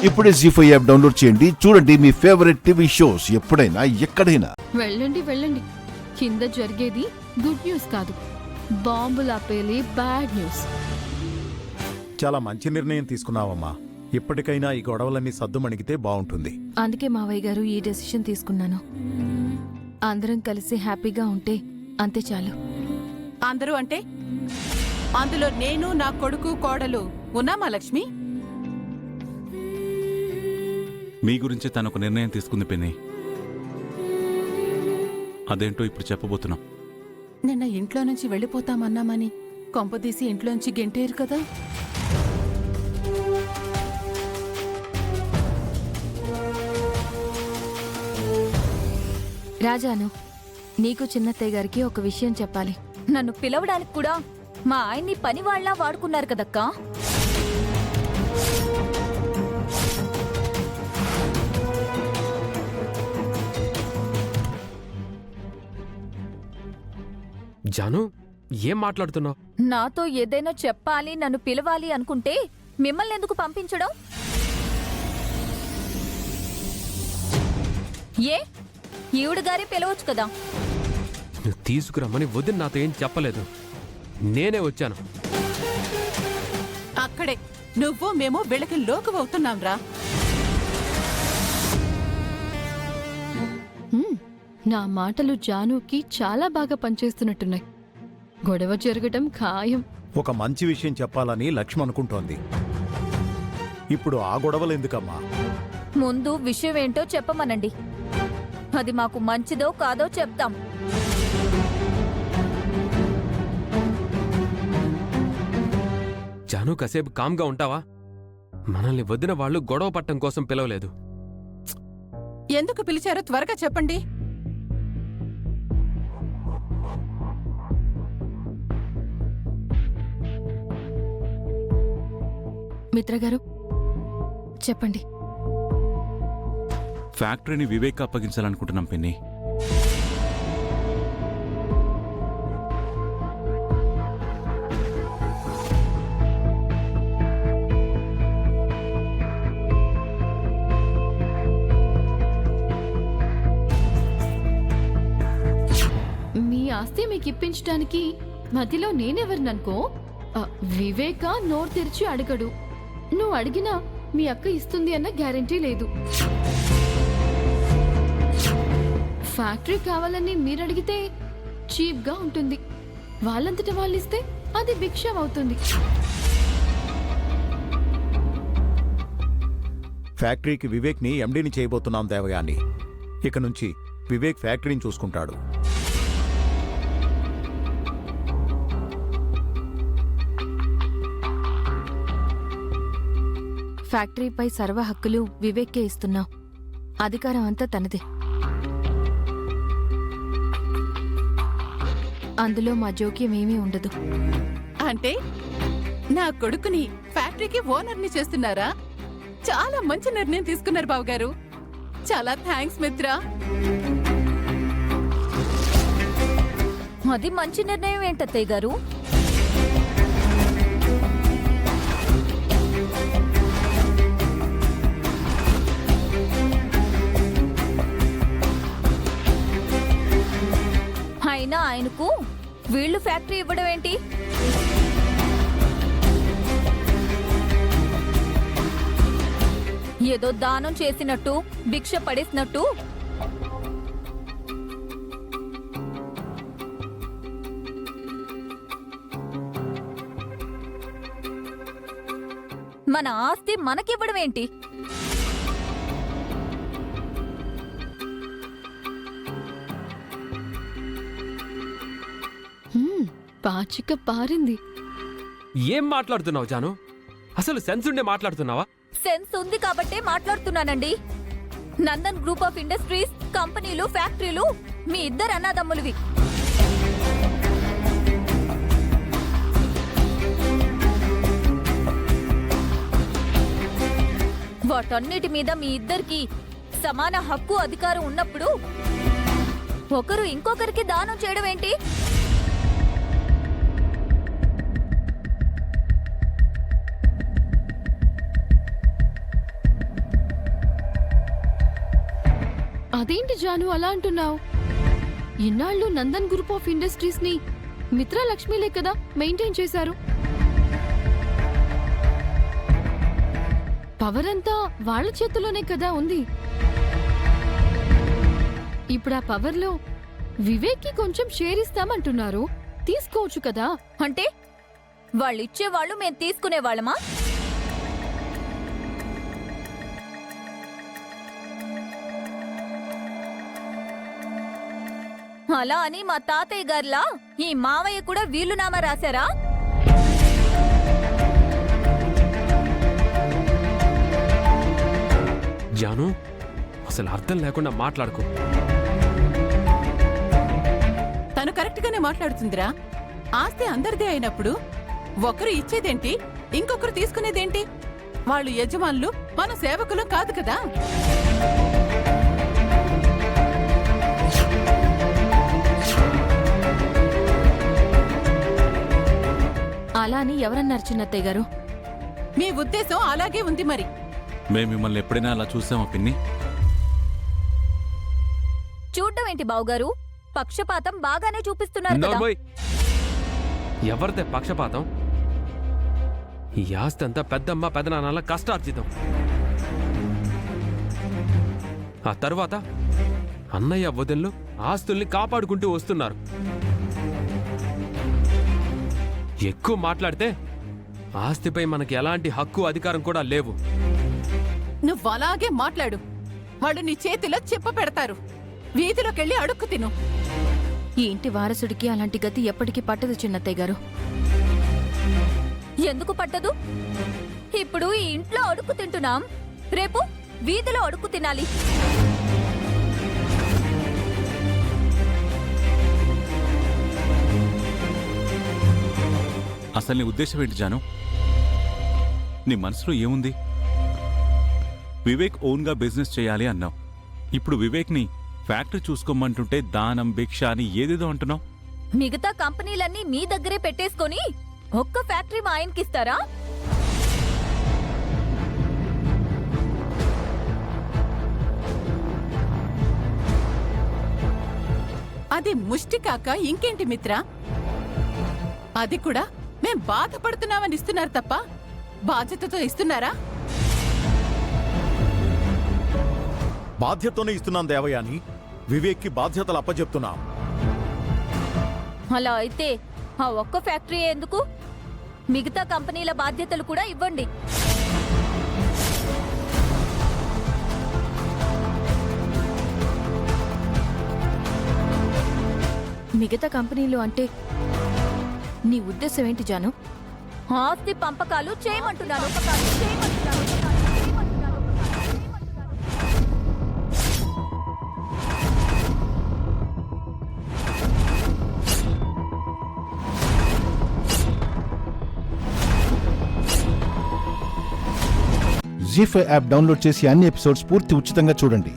ఇప్పుడే జీ5 app download చేయండి. చూడండి మీ ఫేవరెట్ టీవీ షోస్ ఎప్పుడైనా ఎక్కడైనా. వెళ్ళండి వెళ్ళండి. కింద జరిగేది గుడ్ న్యూస్ కాదు, బాంబులా పేలి బ్యాడ్ న్యూస్. చాలా మంచి నిర్ణయం తీసుకున్నావమ్మా. ఇప్పటికైనా ఈ గొడవలన్నీ సద్దుమణిగితే బావుంటుంది. అందుకే మావయ్య గారు ఈ డెసిషన్ తీసుకున్నాను. అందరం కలిసి హ్యాపీగా ఉంటే అంతే చాలు. అందరూ అంటే అందులో నేను, నా కొడుకు, కోడలు ఉన్నామా లక్ష్మి? మీ గురించి తను ఒక నిర్ణయం తీసుకుంది పిన్ని. అదేంటో ఇప్పుడు చెప్పబోతున్నాం. నిన్న ఇంట్లో నుంచి వెళ్ళిపోతామన్నామని కొంపదీసి ఇంట్లోంచి గెంటేరు కదా. రాజాను, నీకు చిన్నత్తయ్య గారికి ఒక విషయం చెప్పాలి. నన్ను పిలవడానికి కూడా మా ఆయన్ని పనివాళ్లా వాడుకున్నారు కదక్కా. జాను, ఏం మాట్లాడుతున్నావు? నాతో ఏదైనా చెప్పాలి, నన్ను పిలవాలి అనుకుంటే మిమ్మల్ని ఎందుకు పంపించడం? ఏ ఈవిడ గారే పిలవచ్చు కదా. నువ్వు తీసుకురమ్మని వదిన నాతో ఏం చెప్పలేదు, నేనే వచ్చాను. అక్కడే నువ్వు మేము వీళ్ళకి లోకువవుతున్నాం రా. నా మాటలు జానుకి చాలా బాగా పనిచేస్తున్నట్టున్నాయి. గొడవ జరగటం ఖాయం. ఒక మంచి విషయం చెప్పాలని లక్ష్మి అనుకుంటోంది. ఇప్పుడు ఆ గొడవలు ఎందుకమ్మా? ముందు విషయం ఏంటో చెప్పమనండి. అది మాకు మంచిదో కాదో చెప్తాం. జాను, కాసేపు కామ్గా ఉంటావా? మనల్ని వదిన వాళ్ళు గొడవ పట్టం కోసం పిలవలేదు. ఎందుకు పిలిచారో త్వరగా చెప్పండి. మిత్రగారు చెప్పండి. ఫ్యాక్టరీని వివేక్ అప్పగించాలనుకుంటున్నాం పిన్ని. మీ ఆస్తి మీకు ఇప్పించడానికి మధ్యలో నేనెవరిననుకో. వివేక నోరు తెరిచి అడగడు. నువ్వు అడిగినా మీ అక్క ఇస్తుంది అన్న గ్యారెంటీ లేదు. ఫ్యాక్టరీ కావాలని మీరడిగితే చీప్గా ఉంటుంది. వాళ్ళంతట వాళ్ళిస్తే అది భిక్షం అవుతుంది. ఫ్యాక్టరీకి వివేక్ని ఎండీని చేయబోతున్నాం దేవయాని. ఇక నుంచి వివేక్ ఫ్యాక్టరీని చూసుకుంటాడు. ఫ్యాక్టరీపై సర్వ హక్కులు వివేక్కే ఇస్తున్నావు. అధికారం అంతా తనదే. అందులో మా జోక్యం ఏమీ ఉండదు. అంటే నా కొడుకుని ఫ్యాక్టరీకి ఓనర్ని చేస్తున్నారా? చాలా మంచి నిర్ణయం తీసుకున్నారు బావగారు. చాలా థ్యాంక్స్ మిత్రా. అది మంచి నిర్ణయం ఏంటత్తయ్య గారు? అయినా ఆయనకు వీళ్ళు ఫ్యాక్టరీ ఇవ్వడం ఏంటి? ఏదో దానం చేసినట్టు, భిక్ష పడేసినట్టు. మన ఆస్తి మనకివ్వడం ఏంటి? పాచిక పారింది. ఏం మాట్లాడుతున్నావు జాను? అసలు సెన్స్ ఉండే మాట్లాడుతున్నావా? సెన్స్ ఉంది కాబట్టే మాట్లాడుతున్నానండి. నందన్ గ్రూప్ ఆఫ్ ఇండస్ట్రీస్, కంపెనీలు, ఫ్యాక్టరీలు మీ ఇద్దరు అన్నదమ్ములవి. వాటన్నిటి మీద మీ ఇద్దరికి సమాన హక్కు, అధికారం ఉన్నప్పుడు ఒకరు ఇంకొకరికి దానం చేయడం ఏంటి? అదేంటి జాను అలా అంటున్నావు? ఇన్నాళ్ళు నందన్ గ్రూప్ ఆఫ్ ఇండస్ట్రీస్ ని మిత్రా లక్ష్మీలే కదా మెయింటైన్ చేశారు. పవర్ అంతా వాళ్ళ చేతిలోనే కదా ఉంది. ఇప్పుడు ఆ పవర్ లో వివేక్ కి కొంచెం షేర్ ఇస్తామంటున్నారు. తీసుకోవచ్చు కదా. అంటే వాళ్ళు ఇచ్చేవాళ్ళు మేం తీసుకునేవాళ్ళమా? అలా అని మా తాతయ్య గారిలా ఈ మావయ్య కూడా వీలునామా రాశారా? జాను, అసలు అర్థం లేకుండా మాట్లాడుకో. తను కరెక్ట్ గానే మాట్లాడుతుందిరా. ఆస్తి అందరిదే అయినప్పుడు ఒకరు ఇచ్చేదేంటి, ఇంకొకరు తీసుకునేదేంటి? వాళ్ళు యజమానులు, మన సేవకులు కాదు కదా. అలా అని ఎవరన్నారు చిన్నత్తయ్య గారు? మీ ఉద్దేశం అలాగే ఉంది మరి. మేము మిమ్మల్ని ఎప్పుడైనా అలా చూసామా పిన్ని? చూడ్డం ఏంటి బావుగారు? పక్షపాతం బాగానే చూపిస్తున్నారు కదా. నోర్మోయ్. ఎవరిదే పక్షపాతం? ఈ ఆస్తి అంతా పెద్దమ్మ పెదనాన్నల కష్టార్జితం. ఆ తరువాత అన్నయ్య వదినలు ఆస్తుల్ని కాపాడుకుంటూ వస్తున్నారు. ఎక్కువ మాట్లాడితే ఆస్తిపై మనకి ఎలాంటి హక్కు అధికారం కూడా లేవు. నువ్వు అలాగే మాట్లాడు. వాళ్ళు నీ చేతిలో చెప్ప పెడతారు. వీధిలోకెళ్ళి అడుక్కు తిను. ఈ ఇంటి వారసుడికి అలాంటి గతి ఎప్పటికీ పట్టదు చిన్నత్తయ్య గారు. ఎందుకు పట్టదు? ఇప్పుడు ఈ ఇంట్లో అడుక్కు తింటున్నాం, రేపు వీధిలో అడుక్కు తినాలి. అసలు నీ ఉద్దేశం ఏంటి జాను? నీ మనసులో ఏముంది? వివేక్ ఓన్గా బిజినెస్ చేయాలి అన్నావు. ఇప్పుడు వివేక్ని ఫ్యాక్టరీ చూసుకోమంటుంటే దానం భిక్ష అని ఏదేదో అంటున్నావు. మిగతా కంపెనీలన్నీ మీ దగ్గరే పెట్టేసుకొని ఒక్క ఫ్యాక్టరీ మా ఆయనకిస్తారా? అది ముష్టి కాక ఇంకేంటి మిత్ర? అది కూడా మేం బాధపడుతున్నామని ఇస్తున్నారు తప్ప బాధ్యతతో ఇస్తున్నారా? బాధ్యతతోనే ఇస్తున్నాం దేవయాని. వివేక్కి బాధ్యతలు అప్పచెప్తున్నాం. అలా అయితే ఆ ఒక్క ఫ్యాక్టరీ ఎందుకు? మిగతా కంపెనీల బాధ్యతలు కూడా ఇవ్వండి. మిగతా కంపెనీలు అంటే నీ ఉద్దేశం ఏంటి జాను? ఆస్తి పంపకాలు చేయమంటున్నాను. జీ5 యాప్ డౌన్లోడ్ చేసి అన్ని ఎపిసోడ్స్ పూర్తి ఉచితంగా చూడండి.